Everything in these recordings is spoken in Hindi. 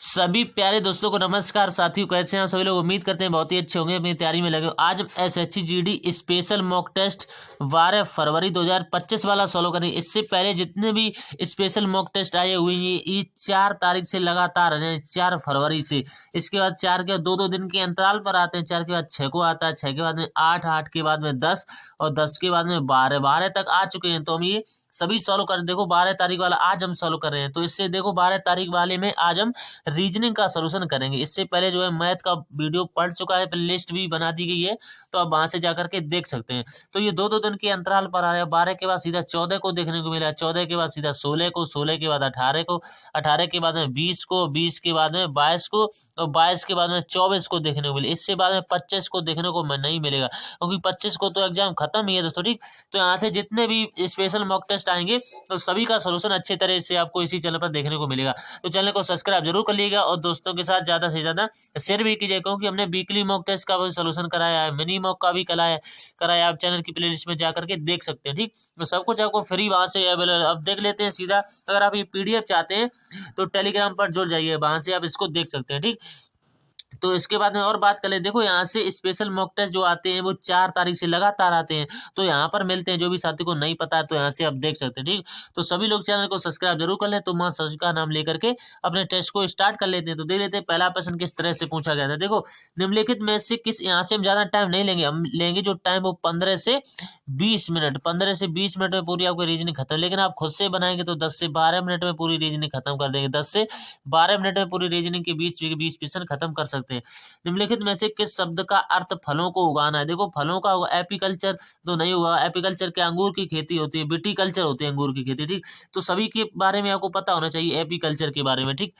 सभी प्यारे दोस्तों को नमस्कार। साथियों, कैसे हैं सभी लोग? उम्मीद करते हैं बहुत ही अच्छे होंगे, अपनी तैयारी में लगे हो। आज हम SHGD स्पेशल मॉक टेस्ट 12 फरवरी 2025 वाला सॉल्व करेंगे। इससे पहले जितने भी स्पेशल मॉक टेस्ट आए हुए हैं ये 4 तारीख से लगातार हैं, 4 फरवरी से। इसके बाद 4 के 2-2 दिन के अंतराल पर आते हैं। 4 के बाद 6 को आता है, 6 के बाद में 8, 8 के बाद में 10 और 10 के बाद में 12, 12 तक आ चुके हैं। तो हम ये सभी सॉल्व कर देखो 12 तारीख वाला आज हम सॉल्व कर रहे हैं। तो इससे देखो 12 तारीख वाले में आज हम रीजनिंग का सॉल्यूशन करेंगे। इससे पहले जो है मैथ का वीडियो पढ़ चुका है, प्ले लिस्ट भी बना दी गई है, तो आप वहां से जाकर के देख सकते हैं। तो ये 2-2 दिन के अंतराल पर आ रहा है। 12 के बाद सीधा 14 को देखने को मिला, 14 के बाद सीधा 16 को, 16 के बाद 18 को, 18 के बाद में 20 को, 20 के बाद में 22 को और 22 के बाद में 24 को देखने को मिले। इससे बाद में 25 को देखने को नहीं मिलेगा, क्योंकि 25 को तो एग्जाम खत्म ही है दोस्तों। ठीक, तो यहाँ से जितने भी स्पेशल मॉक टेस्ट आएंगे तो सभी का सॉल्यूशन अच्छे तरह से आपको इसी चैनल पर देखने को मिलेगा। तो चैनल को सब्सक्राइब जरूर कर लीजिएगा और दोस्तों के साथ ज्यादा से ज्यादा शेयर भी कीजिए, क्योंकि हमने वीकली मॉक टेस्ट का भी सॉल्यूशन कराया है, मिनी मॉक का भी कराया। आप चैनल की प्लेलिस्ट में जाकर के देख सकते हैं। ठीक, तो सब कुछ आपको फ्री वहां से अवेलेबल। अब देख लेते हैं सीधा। अगर आप ये PDF चाहते हैं तो टेलीग्राम पर जुड़ जाइए, वहां से आप इसको देख सकते हैं। ठीक, तो इसके बाद में और बात कर ले। देखो यहाँ से स्पेशल मॉक टेस्ट जो आते हैं वो 4 तारीख से लगातार आते हैं, तो यहाँ पर मिलते हैं। जो भी साथी को नहीं पता है तो यहाँ से आप देख सकते हैं। ठीक, तो सभी लोग चैनल को सब्सक्राइब जरूर कर लें। तो माँ सच का नाम लेकर के अपने टेस्ट को स्टार्ट कर लेते हैं। तो देख लेते हैं पहला प्रश्न किस तरह से पूछा गया था। देखो, निम्नलिखित में से किस, यहाँ से हम ज्यादा टाइम नहीं लेंगे, हम लेंगे जो टाइम वो 15 से 20 मिनट। 15 से 20 मिनट में पूरी आपकी रीजनिंग खत्म। लेकिन आप खुद से बनाएंगे तो 10 से 12 मिनट में पूरी रीजनिंग खत्म कर देंगे। 10 से 12 मिनट में पूरी रीजनिंग के 20 क्वेश्चन खत्म कर सकते हैं। निम्नलिखित में से किस शब्द का अर्थ फलों को उगाना है? देखो, फलों का होगा एपीकल्चर, तो नहीं हुआ। एपीकल्चर के अंगूर की खेती होती है, विटीकल्चर होती है अंगूर की खेती। ठीक, तो सभी के बारे में आपको पता होना चाहिए एपीकल्चर के बारे में। ठीक,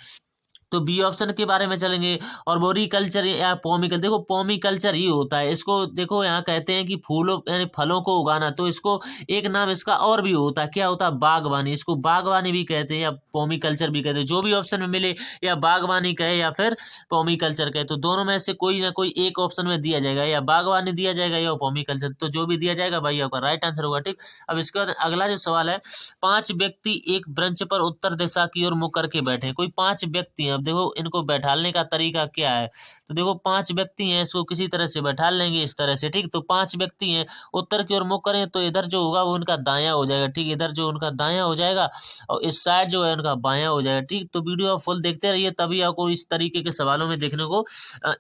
तो बी ऑप्शन के बारे में चलेंगे। और बोरीकल्चर या पोमिकल, देखो पोमिकल्चर ही होता है इसको। देखो यहाँ कहते हैं कि फूलों यानी फलों को उगाना, तो इसको एक नाम इसका और भी होता है। क्या होता है? बागवानी। इसको बागवानी भी कहते हैं या पोमिकल्चर भी कहते हैं। जो भी ऑप्शन में मिले, या बागवानी कहे या फिर पोमिकल्चर कहे, तो दोनों में से कोई ना कोई एक ऑप्शन में दिया जाएगा, या बागवानी दिया जाएगा या पोमिकल्चर। तो जो भी दिया जाएगा भाई आपका राइट आंसर होगा। ठीक, अब इसके बाद अगला जो सवाल है, 5 व्यक्ति एक ब्रंच पर उत्तर दिशा की ओर मुख करके बैठे हैं। कोई 5 व्यक्ति हैं। अब देखो इनको बैठालने का तरीका क्या है। तो देखो 5 व्यक्ति हैं, इसको किसी तरह से बैठाल लेंगे इस तरह से। ठीक, तो 5 व्यक्ति हैं, उत्तर की ओर मुख करें तो इधर जो होगा वो उनका दायां हो जाएगा। ठीक, इधर जो उनका दायां हो जाएगा और इस साइड जो है उनका बायां हो जाएगा। ठीक, तो वीडियो आप फुल देखते रहिए, तभी आपको इस तरीके के सवालों में देखने को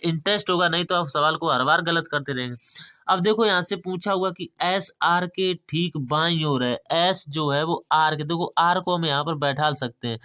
इंटरेस्ट होगा, नहीं तो आप सवाल को हर बार गलत करते रहेंगे। अब देखो यहाँ से पूछा हुआ कि एस आर के ठीक बाईं ओर है। एस जो है वो आर के, देखो आर को हम यहाँ पर बैठा सकते हैं।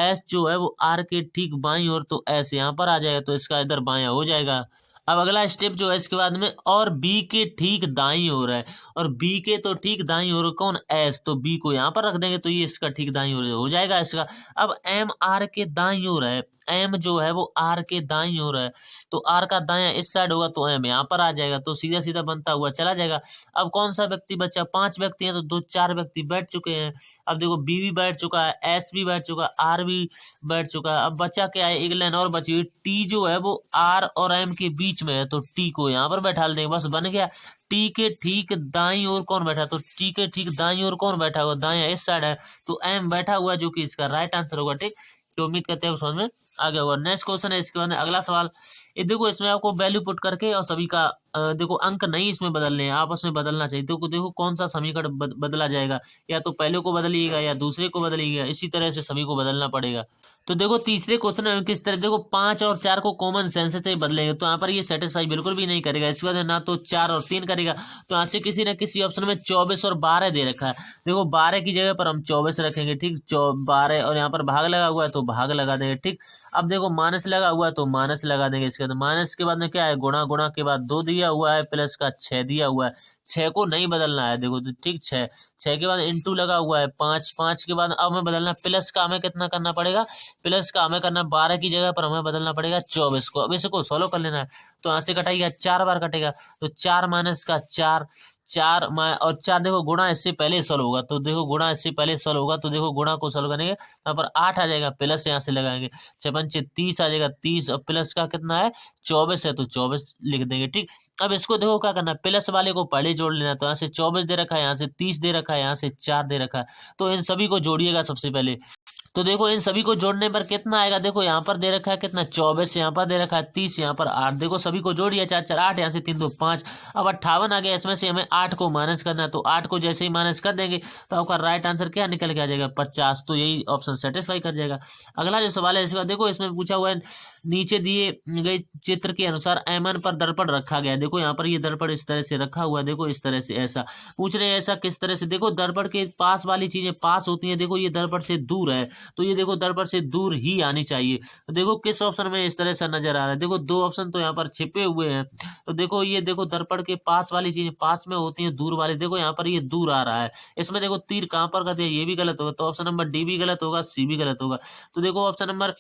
एस जो है वो आर के ठीक बाईं ओर, तो एस यहाँ पर आ जाएगा, तो इसका इधर बायां हो जाएगा। अब अगला स्टेप जो है इसके बाद में, और बी के ठीक दाईं ओर है। और बी के तो ठीक दाईं ओर कौन? एस, तो बी को यहाँ पर रख देंगे तो ये इसका ठीक दाईं ओर हो जाएगा इसका। अब एम आर के दाईं ओर है। एम जो है वो आर के दाईं ओर है, तो आर का दायां इस साइड होगा, तो एम यहाँ पर आ जाएगा, तो सीधा सीधा बनता हुआ चला जाएगा। अब कौन सा व्यक्ति बचा? 5 व्यक्ति हैं, तो 2-4 व्यक्ति बैठ चुके हैं। अब देखो बी भी बैठ चुका है, एस भी बैठ चुका है, आर भी बैठ चुका है। अब बचा क्या है? एक लाइन और बची हुई। टी जो है वो आर और एम के बीच में है, तो टी को यहाँ पर बैठा देंगे, बस बन गया। टी के ठीक दाईं ओर कौन बैठा? तो टी के ठीक दाईं ओर कौन बैठा हुआ? दायां इस साइड है, तो एम बैठा हुआ, जो कि इसका राइट आंसर होगा। ठीक, तो उम्मीद करते हैं समझ में आ गया होगा। नेक्स्ट क्वेश्चन है इसके बाद अगला सवाल। ये देखो इसमें आपको वैल्यू पुट करके और सभी का देखो अंक नहीं इसमें बदलने हैं, आपस में बदलना चाहिए। तो देखो कौन सा समीकरण बदला जाएगा, या तो पहले को बदलिएगा या दूसरे को बदलिएगा, इसी तरह से सभी को बदलना पड़ेगा। तो देखो तीसरे क्वेश्चन में किस तरह, देखो 5 और 4 को कॉमन सेंस से बदलेंगे, तो यहाँ पर ये सेटिस्फाई बिल्कुल भी नहीं करेगा। इसके बाद ना तो 4 और 3 करेगा, तो यहाँ से किसी न किसी ऑप्शन में 24 और 12 दे रखा है। देखो 12 की जगह पर हम 24 रखेंगे। ठीक, 12 और यहाँ पर भाग लगा हुआ है तो भाग लगा देंगे। ठीक, अब देखो माइनस लगा हुआ है तो माइनस लगा देंगे। इसके बाद माइनस के बाद में क्या है? गुणा, गुणा के बाद 2 दिया हुआ है, प्लस का 6 दिया हुआ है। 6 को नहीं बदलना है, देखो तो ठीक 6, 6 के बाद इंटू लगा हुआ है 5, 5 के बाद अब हमें बदलना प्लस का, हमें कितना करना पड़ेगा? प्लस का हमें करना 12 की जगह पर हमें बदलना पड़ेगा 24 को। अब इसको सोल्व कर लेना है, तो यहाँ से कटाइएगा 4 बार कटेगा, तो 4 माइनस का 4, 4 और 4 देखो गुणा इससे पहले सॉल्व होगा, तो देखो गुणा इससे पहले सॉल्व होगा, तो देखो गुणा को सॉल्व करेंगे, यहाँ पर 8 आ जाएगा, प्लस यहाँ से लगाएंगे 6 30 आ जाएगा 30, और प्लस का कितना है? 24 है, तो 24 लिख देंगे। ठीक, अब इसको देखो क्या करना है, प्लस वाले को पहले जोड़ लेना। तो यहाँ से 24 दे रखा है, यहाँ से 30 दे रखा है, यहाँ से 4 दे रखा है, तो इन सभी को जोड़िएगा सबसे पहले। तो देखो इन सभी को जोड़ने पर कितना आएगा, देखो यहाँ पर दे रखा है कितना 24, यहाँ पर दे रखा है 30, यहाँ पर 8, देखो सभी को जोड़िए 4 4 8, यहाँ से 3 2 5, अब 58 आ गया। इसमें से हमें 8 को माइनस करना है, तो 8 को जैसे ही माइनस कर देंगे तो आपका राइट आंसर क्या निकल के आ जाएगा 50। तो यही ऑप्शन सेटिस्फाई कर जाएगा। अगला जो सवाल है इसका देखो, इसमें पूछा हुआ है नीचे दिए गए चित्र के अनुसार एमन पर दर्पण रखा गया है। देखो यहाँ पर ये दर्पण इस तरह से रखा हुआ है, देखो इस तरह से, ऐसा पूछ रहे हैं ऐसा किस तरह से। देखो दर्पण के पास वाली चीजें पास होती हैं, देखो ये दर्पण से दूर है तो ये देखो दर्पण से दूर ही आनी चाहिए। तो देखो किस ऑप्शन में इस तरह से नजर आ रहा है, देखो दो ऑप्शन तो यहाँ पर छिपे हुए हैं। तो देखो ये देखो दर्पण के पास वाली चीजें पास में होती हैं, दूर वाली देखो यहाँ पर ये दूर आ रहा है। इसमें देखो तीर कहाँ पर करते हैं, ये भी गलत होगा, तो ऑप्शन नंबर डी भी गलत होगा, सी भी गलत होगा। तो देखो ऑप्शन नंबर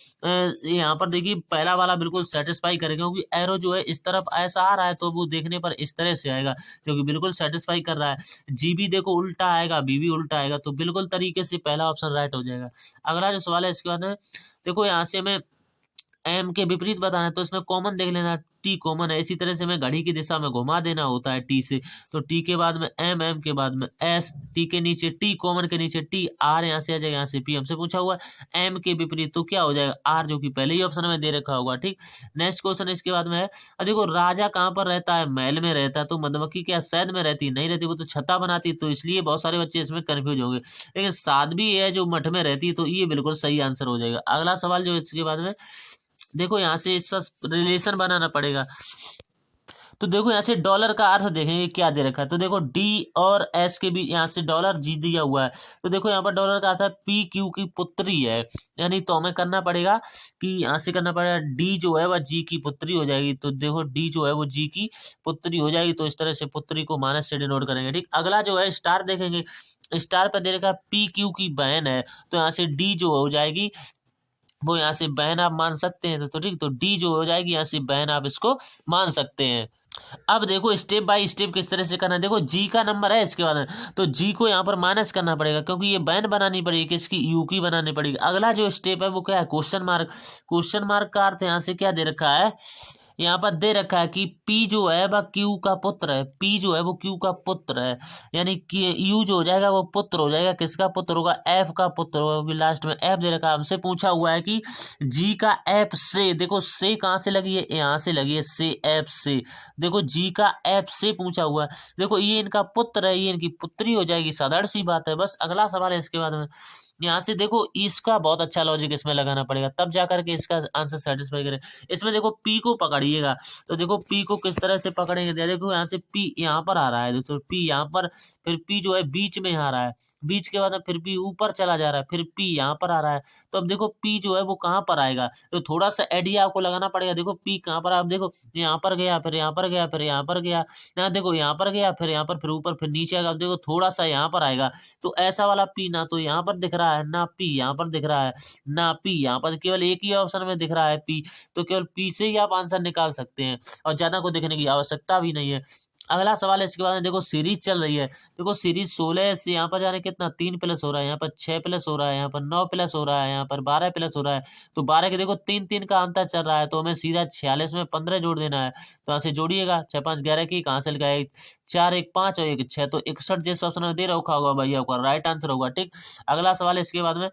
यहाँ पर देखिए पहला वाला बिल्कुल सेटिस्फाई करेगा, क्योंकि एरो जो है इस तरफ ऐसा आ रहा है तो वो देखने पर इस तरह से आएगा, जो कि बिल्कुल सेटिस्फाई कर रहा है। जी भी देखो उल्टा आएगा, बी भी उल्टा आएगा, तो बिल्कुल तरीके से पहला ऑप्शन राइट हो जाएगा। अगला जो सवाल है इसके बाद है, देखो यहाँ से हमें एम के विपरीत बताना है, तो इसमें कॉमन देख लेना, टी कॉमन है। इसी तरह से हमें घड़ी की दिशा में घुमा देना होता है टी से, तो टी के बाद में एम, एम के बाद में एस, टी के नीचे टी, कॉमन के नीचे टी, आर यहाँ से आ जाएगा, यहाँ से पी। हमसे पूछा हुआ है एम के विपरीत, तो क्या हो जाएगा आर, जो कि पहले ही ऑप्शन में दे रखा होगा। ठीक, नेक्स्ट क्वेश्चन इसके बाद में है, अब देखो राजा कहाँ पर रहता है, महल में रहता है, तो मधुमक्खी क्या शहद में रहती नहीं रहती, वो तो छत्ता बनाती है, तो इसलिए बहुत सारे बच्चे इसमें कंफ्यूज होंगे। लेकिन साध्वी है जो मठ में रहती है, तो ये बिल्कुल सही आंसर हो जाएगा। अगला सवाल जो इसके बाद में देखो यहाँ से इसका रिलेशन बनाना पड़ेगा। तो देखो यहाँ से डॉलर का अर्थ देखेंगे क्या दे रखा है, तो देखो डी और एस के बीच यहाँ से डॉलर जी दिया हुआ है, तो देखो यहाँ पर डॉलर का अर्थ है पी क्यू की पुत्री है, यानी तो हमें करना पड़ेगा कि यहाँ से करना पड़ेगा डी जो है वह जी की पुत्री हो जाएगी। तो देखो डी जो है वो जी की पुत्री हो जाएगी, तो इस तरह से पुत्री को माइनस से डिनोट करेंगे। ठीक, अगला जो है स्टार देखेंगे, स्टार पर दे रखा है पी क्यू की बहन है, तो यहाँ से डी जो हो जाएगी वो यहाँ से बहन आप मान सकते हैं, तो ठीक, तो डी जो हो जाएगी यहाँ से बहन आप इसको मान सकते हैं। अब देखो स्टेप बाय स्टेप किस तरह से करना है, देखो जी का नंबर है इसके बाद में, तो जी को यहाँ पर माइनस करना पड़ेगा, क्योंकि ये बहन बनानी पड़ेगी किसकी, यू की बनानी पड़ेगी। अगला जो स्टेप है वो क्या है, क्वेश्चन मार्क। क्वेश्चन मार्क का अर्थ यहाँ से क्या दे रखा है, यहाँ पर दे रखा है कि P जो है वह Q का पुत्र है, P जो है वो Q का पुत्र है, यानी कि U जो हो जाएगा वो पुत्र हो जाएगा, किसका पुत्र होगा, F का पुत्र होगा, क्योंकि लास्ट में F दे रखा है। हमसे पूछा हुआ है कि G का F से, देखो से कहाँ से लगी है, यहाँ से लगी है, से F से, देखो G का F से पूछा हुआ है, देखो ये इनका पुत्र है, ये इनकी पुत्री हो जाएगी, साधारण सी बात है। बस अगला सवाल है इसके बाद में, यहाँ से देखो इसका बहुत अच्छा लॉजिक इसमें लगाना पड़ेगा, तब जाकर के इसका आंसर सेटिस्फाई करे। इसमें देखो पी को पकड़िएगा, तो देखो पी को किस तरह से पकड़ेंगे, देखो यहाँ से पी यहाँ पर आ रहा है, दोस्तों पी यहाँ पर, फिर पी जो है बीच में आ रहा है, बीच के बाद में फिर पी ऊपर चला जा रहा है, फिर पी यहाँ पर आ रहा है, तो अब देखो पी जो है वो कहाँ पर आएगा, तो थोड़ा सा आइडिया आपको लगाना पड़ेगा। देखो पी कहाँ पर, आप देखो यहाँ पर गया, फिर यहाँ पर गया, फिर यहाँ पर गया, यहाँ देखो यहाँ पर गया, फिर यहाँ पर, फिर ऊपर, फिर नीचे आएगा, अब देखो थोड़ा सा यहाँ पर आएगा, तो ऐसा वाला पी ना तो यहाँ पर दिख रहा है, ना पी यहाँ पर दिख रहा है, ना पी यहाँ पर, केवल एक ही ऑप्शन में दिख रहा है पी, तो केवल पी से ही आप आंसर निकाल सकते हैं और ज्यादा को देखने की आवश्यकता भी नहीं है। अगला सवाल है इसके बाद में, देखो सीरीज चल रही है, देखो सीरीज 16 से यहाँ पर जा रहे कितना 3 प्लस हो रहा है, यहाँ पर 6 प्लस हो रहा है, यहाँ पर 9 प्लस हो रहा है, यहाँ पर 12 प्लस हो रहा है, तो 12 के देखो 3 3 का अंतर चल रहा है, तो हमें सीधा 46 में 15 जोड़ देना है, तो यहाँ से जोड़िएगा 6 5 11 की, कहाँ से लगाए 4 1 5 और 1 6, तो 61 जिस ऑप्शन में दे रखा होगा भैया आपका राइट आंसर होगा। ठीक, अगला सवाल है इसके बाद में,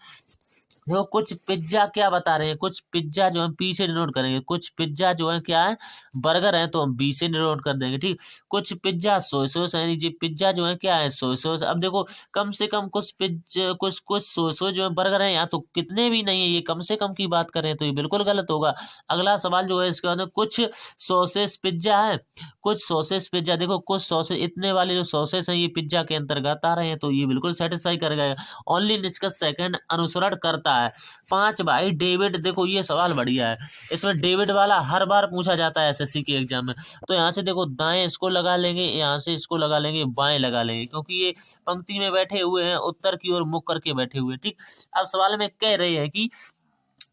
देखो कुछ पिज्जा क्या बता रहे हैं, कुछ पिज्जा जो हम पी से डिनोट करेंगे, कुछ पिज्जा जो है क्या है बर्गर है, तो हम बी से डिनोट कर देंगे। ठीक, कुछ पिज्जा सोय सॉस है, जी पिज्जा जो है क्या है सोय सॉस। अब देखो कम से कम कुछ पिज्जा कुछ कुछ सोय सॉस जो है बर्गर है, यहाँ तो कितने भी नहीं है, ये कम से कम की बात करें तो ये बिल्कुल गलत होगा। अगला सवाल जो है इसके बाद में, कुछ सॉसेस पिज्जा है, कुछ सॉसेस पिज्जा, देखो कुछ सॉसेस, इतने वाले जो सॉसेस हैं ये पिज्जा के अंतर्गत आ रहे हैं, तो ये बिल्कुल सेटिस्फाई करेगा। ओनली निष्कर्ष सेकंड अनुसरण करता है। 5 भाई डेविड, देखो ये सवाल बढ़िया है, इसमें डेविड वाला हर बार पूछा जाता है एसएससी के एग्जाम में। तो यहाँ से देखो दाएं इसको लगा लेंगे, यहाँ से इसको लगा लेंगे, बाएं लगा लेंगे, क्योंकि ये पंक्ति में बैठे हुए हैं, उत्तर की ओर मुख करके बैठे हुए हैं। ठीक, अब सवाल में कह रहे हैं कि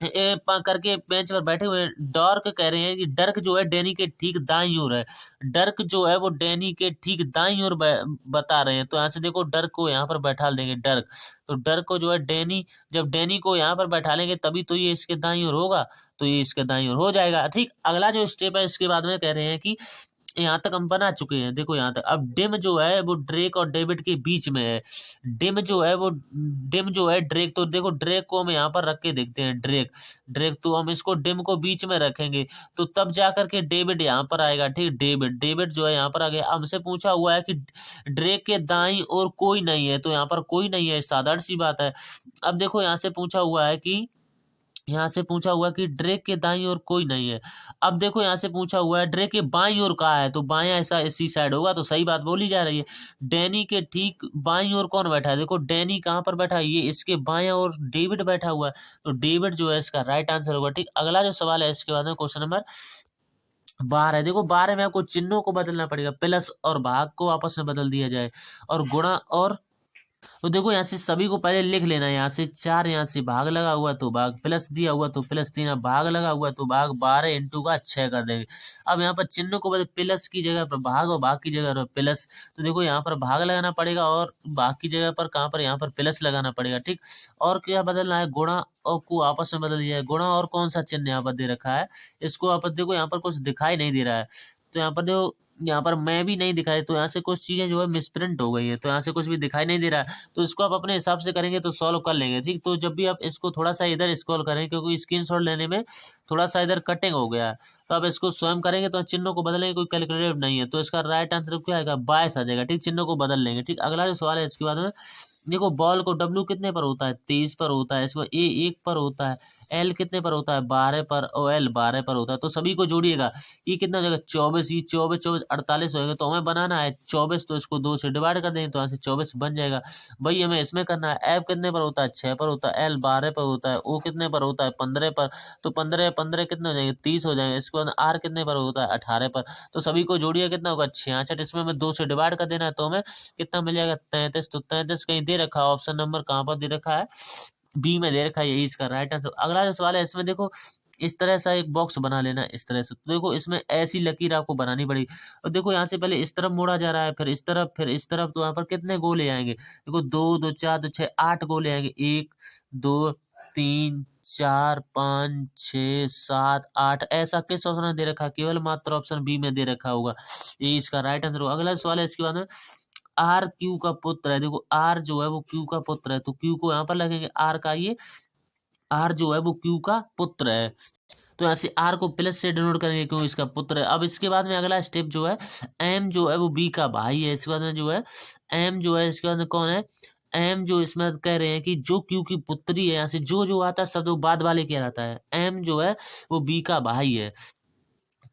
करके बेंच पर बैठे हुए डर्क कह रहे हैं कि डर्क जो है डैनी के ठीक दाईं ओर है, डर्क जो है वो डैनी के ठीक दाईं ओर बता रहे हैं, तो यहाँ से देखो डर्क को यहाँ पर बैठा देंगे, डर्क, तो डर्क को जो है डैनी, जब डैनी को यहाँ पर बैठा लेंगे तभी तो ये इसके दाईं ओर होगा, तो ये इसके दाईं ओर हो जाएगा। ठीक, अगला जो स्टेप है इसके बाद में कह रहे हैं कि यहाँ तक हम बना चुके हैं। देखो यहाँ तक, अब डिम जो है वो ड्रेक और डेविड के बीच में है। डिम जो है ड्रेक, तो देखो ड्रेक को हम यहाँ पर रख के देखते हैं। ड्रेक ड्रेक तो हम इसको डिम को बीच में रखेंगे, तो तब जा करके डेविड यहाँ पर आएगा। ठीक, डेविड जो है यहाँ पर आ गया। हमसे पूछा हुआ है कि ड्रेक के दाईं ओर कोई नहीं है, तो यहाँ पर कोई नहीं है, साधारण सी बात है। अब देखो यहाँ से पूछा हुआ है कि ड्रेक के दाईं ओर कोई नहीं है। अब देखो यहाँ से पूछा हुआ है ड्रेक के बाईं ओर कहाँ है, तो बायां ऐसा इसी साइड होगा, तो सही बात बोली जा रही है। डैनी के ठीक बाईं ओर कौन बैठा है, देखो डैनी कहाँ पर बैठा है, ये इसके बाएं ओर डेविड बैठा हुआ है, तो डेविड जो है इसका राइट आंसर होगा। ठीक, अगला जो सवाल है इसके बाद में क्वेश्चन नंबर 12 है। देखो 12 में आपको चिन्हों को बदलना पड़ेगा, प्लस और भाग को आपस में बदल दिया जाए, और गुणा और, तो देखो यहाँ से सभी को पहले लिख लेना है। यहाँ से 4, यहाँ से भाग लगा हुआ तो भाग, प्लस दिया हुआ तो प्लस 3, भाग लगा हुआ तो भाग, 12 इंटू का 6 कर देंगे। अब यहाँ पर चिन्ह को बदल, प्लस की जगह पर भाग और भाग की जगह पर प्लस, तो देखो यहाँ पर भाग लगाना पड़ेगा और भाग की जगह पर कहाँ पर, यहाँ पर प्लस लगाना पड़ेगा। ठीक, और क्या बदलना है, गुणा और को आपस में बदल दिया है। गुणा और कौन सा चिन्ह यहाँ पर दे रखा है, इसको आप देखो यहाँ पर कुछ दिखाई नहीं दे रहा है, तो यहाँ पर देखो, यहाँ पर मैं भी नहीं दिखाई, तो यहाँ से कुछ चीजें जो है मिसप्रिंट हो गई है, तो यहाँ से कुछ भी दिखाई नहीं दे रहा है, तो इसको आप अपने हिसाब से करेंगे तो सॉल्व कर लेंगे। ठीक, तो जब भी आप इसको थोड़ा सा इधर स्क्रॉल करें, क्योंकि स्क्रीनशॉट लेने में थोड़ा सा इधर कटिंग हो गया है, तो आप इसको स्वयं करेंगे तो चिन्हों को बदलेंगे, कोई कैलकुलेटर नहीं है, तो इसका राइट आंसर क्या आएगा, 22 आ जाएगा। ठीक, चिन्हों को बदल लेंगे। ठीक, अगला जो सवाल है इसके बाद में, देखो बॉल को डब्ल्यू कितने पर होता है, 23 पर होता है, इसमें ए 1 पर होता है, एल कितने पर होता है, 12 पर, और एल 12 पर होता है, तो सभी को जोड़िएगा। ये कितना हो जाएगा, 24, ये 24 24 48 होएगा, तो हमें बनाना है 24, तो इसको 2 से डिवाइड कर देंगे, तो यहाँ से 24 बन जाएगा। भाई हमें इसमें करना है, एफ कितने पर होता है, 6 पर होता है, एल 12 पर होता है, ओ कितने पर होता है, 15 पर, तो 15 15 कितने हो जाएंगे, 30 हो जाएंगे। इसके बाद आर कितने पर होता है, 18 पर, तो सभी को जोड़िए, कितना होगा, 66। इसमें हमें 2 से डिवाइड कर देना है, तो हमें कितना मिल जाएगा, 33। तो 33 कहीं दे रखा है, ऑप्शन नंबर कहाँ पर दे रखा है, बी में दे रखा है, यही इसका राइट आंसर। अगला जो सवाल है इसमें देखो, इस तरह सा एक बॉक्स बना लेना है, इस तरह से, तो देखो इसमें ऐसी लकीर आपको बनानी पड़ेगी, और देखो यहाँ से पहले इस तरफ मोड़ा जा रहा है, फिर इस तरफ, फिर इस तरफ, तो यहाँ पर कितने गोले आएंगे, देखो 2 2 4 2 6 8 गोले आएंगे, 1 2 3 4 5 6 7 8, ऐसा किस ऑप्शन में दे रखा है, केवल मात्र ऑप्शन बी में दे रखा होगा, ये इसका राइट आंसर होगा। अगला सवाल है इसके बाद में, आर क्यू का पुत्र है, देखो आर जो है वो क्यू का पुत्र है, तो क्यू को यहाँ पर लगेंगे, आर का ये, आर जो है वो क्यू का पुत्र है, तो यहाँ से आर को प्लस से डिनोट करेंगे, क्यों इसका पुत्र है। अब इसके बाद में अगला स्टेप जो है, एम जो है वो बी का भाई है, इसके बाद में जो है एम जो है, इसके बाद में कौन है, एम जो इसमें कह रहे हैं कि जो क्यू की पुत्री है, यहाँ से जो जो आता है सब वो बाद वाले कहलाता है, एम जो है वो बी का भाई है,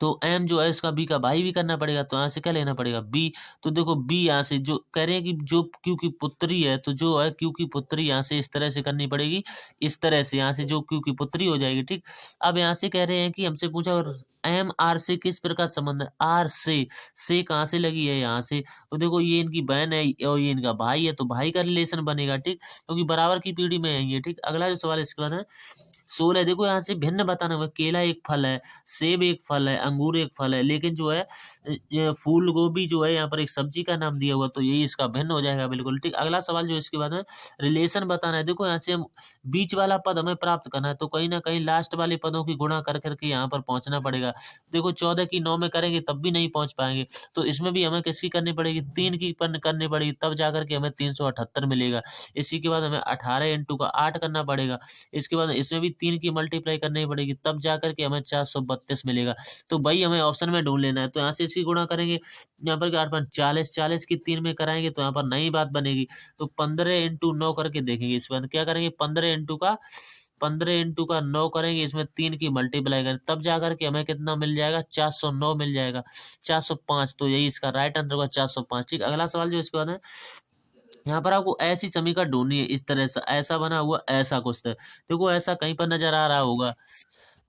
तो एम जो है इसका बी का भाई भी करना पड़ेगा, तो यहाँ से क्या लेना पड़ेगा, बी, तो देखो बी यहाँ से जो कह रहे हैं कि जो क्यू की पुत्री है, तो जो है क्यू की पुत्री यहाँ से इस तरह से करनी पड़ेगी, इस तरह से यहाँ से जो क्यू की पुत्री हो जाएगी। ठीक, अब यहाँ से कह रहे हैं कि हमसे पूछा, एम आर से किस प्रकार संबंध है, आर से कहाँ से लगी है, यहाँ से, तो देखो ये इनकी बहन है और ये इनका भाई है, तो भाई का रिलेशन बनेगा। ठीक, क्योंकि बराबर की पीढ़ी में है ये। ठीक, अगला जो सवाल है इसके बाद है 16, देखो यहाँ से भिन्न बताना होगा, केला एक फल है, सेब एक फल है, अंगूर एक फल है, लेकिन जो है ये फूल गोभी जो है यहाँ पर एक सब्जी का नाम दिया हुआ, तो यही इसका भिन्न हो जाएगा बिल्कुल। ठीक, अगला सवाल जो इसके बाद है रिलेशन बताना है, देखो यहाँ से हम बीच वाला पद हमें प्राप्त करना है, तो कहीं ना कहीं लास्ट वाले पदों की गुणा कर करके यहाँ पर पहुंचना पड़ेगा। देखो 14 की 9 में करेंगे तब भी नहीं पहुंच पाएंगे, तो इसमें भी हमें किसकी करनी पड़ेगी, 3 की करनी पड़ेगी, तब जाकर के हमें 378 मिलेगा। इसी के बाद हमें 18 इंटू का 8 करना पड़ेगा, इसके बाद इसमें भी 3 की मल्टीप्लाई करनी पड़ेगी, तब जाकर के हमें 432 मिलेगा। तो भाई हमें ऑप्शन में ढूंढ लेना है, तो यहाँ से इसकी गुणा करेंगे, यहाँ पर 40 40 की 3 में कराएंगे तो यहाँ पर नई बात बनेगी, तो 15 इंटू 9 करके देखेंगे। इस बार क्या करेंगे, 15 इंटू का 9 करेंगे, इसमें 3 की मल्टीप्लाई करें, तब जाकर के हमें कितना मिल जाएगा, 409 मिल जाएगा, 405, तो यही इसका राइट आंसर होगा 405। ठीक, अगला सवाल जो इसके बाद है, यहाँ पर आपको ऐसी समीकरण ढूंढनी है, इस तरह से ऐसा बना हुआ, ऐसा कुछ है, देखो ऐसा कहीं पर नजर आ रहा होगा,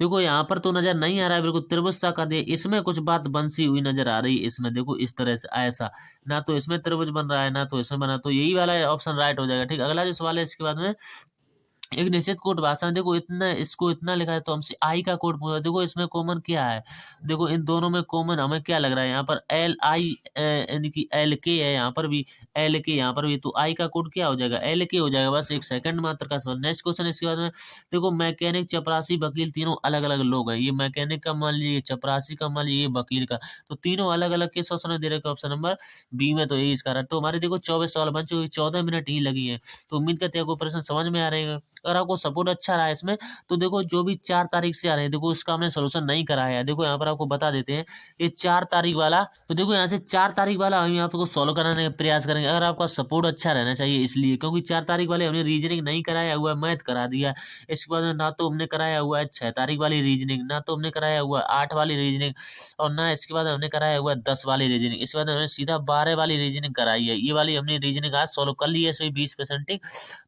देखो यहाँ पर तो नजर नहीं आ रहा है, बिल्कुल त्रिभुज सा कर दिया, इसमें कुछ बात बंसी हुई नजर आ रही है, इसमें देखो इस तरह से ऐसा, ना तो इसमें त्रिभुज बन रहा है ना तो इसमें बना, तो यही वाला ऑप्शन राइट हो जाएगा। ठीक, अगला जो सवाल है इसके बाद में, एक निश्चित कोड भाषा में देखो इतना, इसको इतना लिखा है तो हमसे आई का कोड पूछा। देखो इसमें कॉमन क्या है, देखो इन दोनों में कॉमन हमें क्या लग रहा है, यहाँ पर एल आई यानी कि एल के है, यहाँ पर भी एल के, यहाँ पर भी, तो आई का कोड क्या हो जाएगा, एल के हो जाएगा। बस एक सेकंड मात्र का सवाल। नेक्स्ट क्वेश्चन इसके बाद में देखो, मैकेनिक, चपरासी, वकील तीनों अलग अलग लोग हैं। ये मैकेनिक का मान लीजिए, चपरासी का मान लीजिए, वकील का, तो तीनों अलग अलग किस ऑप्शन में दे रखे, ऑप्शन नंबर बी में। तो यही इसका रहा। तो हमारे देखो 24 सवाल बन चुके, 14 मिनट ही लगी है। तो उम्मीद करते हैं आपको प्रश्न समझ में आ रहे हैं। अगर आपको सपोर्ट अच्छा रहा है इसमें, तो देखो जो भी 4 तारीख से आ रहे हैं, देखो उसका हमने सोल्यूशन नहीं कराया है। देखो यहाँ पर आपको बता देते हैं, ये 4 तारीख वाला, तो देखो यहाँ से 4 तारीख वाला हम आपको सॉल्व कराने का प्रयास करेंगे। अगर आपका सपोर्ट अच्छा रहना चाहिए इसलिए, क्योंकि 4 तारीख वाले हमने रीजनिंग नहीं कराया हुआ है, मैथ करा दिया। इसके बाद में ना तो हमने कराया हुआ है 6 तारीख वाली रीजनिंग, ना तो हमने कराया हुआ है 8 वाली रीजनिंग, और ना इसके बाद हमने कराया हुआ है 10 वाली रीजनिंग। इसके बाद हमने सीधा 12 वाली रीजनिंग कराई है। ये वाली हमने रीजनिंग आज सॉल्व कर ली है, इसमें 20%।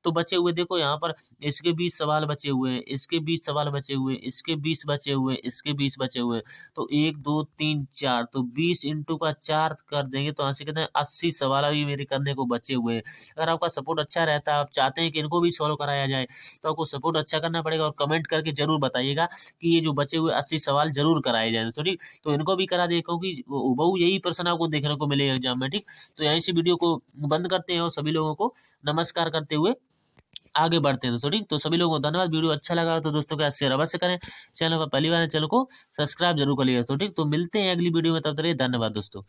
तो बचे हुए देखो यहाँ पर इसके 20 सवाल बचे हुए हैं, इसके 20 सवाल बचे हुए हैं, इसके 20 बचे हुए हैं, इसके 20 बचे हुए हैं। तो 1 2 3 4, तो 20 इंटू का 4 कर देंगे तो यहाँ से कहते हैं 80 सवाल अभी मेरे करने को बचे हुए हैं। अगर आपका सपोर्ट अच्छा रहता है, आप चाहते हैं कि इनको भी सॉल्व कराया जाए, तो आपको सपोर्ट अच्छा करना पड़ेगा। और कमेंट करके जरूर बताइएगा कि ये जो बचे हुए 80 सवाल जरूर कराए जाए। तो ठीक, तो इनको भी करा दिए, क्योंकि बहु यही प्रश्न आपको देखने को मिलेगा एग्जाम में। ठीक, तो यहीं से वीडियो को बंद करते हैं और सभी लोगों को नमस्कार करते हुए आगे बढ़ते हैं दोस्तों। ठीक, तो सभी लोगों को धन्यवाद। वीडियो अच्छा लगा तो दोस्तों के साथ शेयर अवश्य करें। चैनल पर पहली बार है, चैनल को सब्सक्राइब जरूर करिएगा दोस्तों। ठीक, तो मिलते हैं अगली वीडियो में, तब तक के लिए धन्यवाद दोस्तों।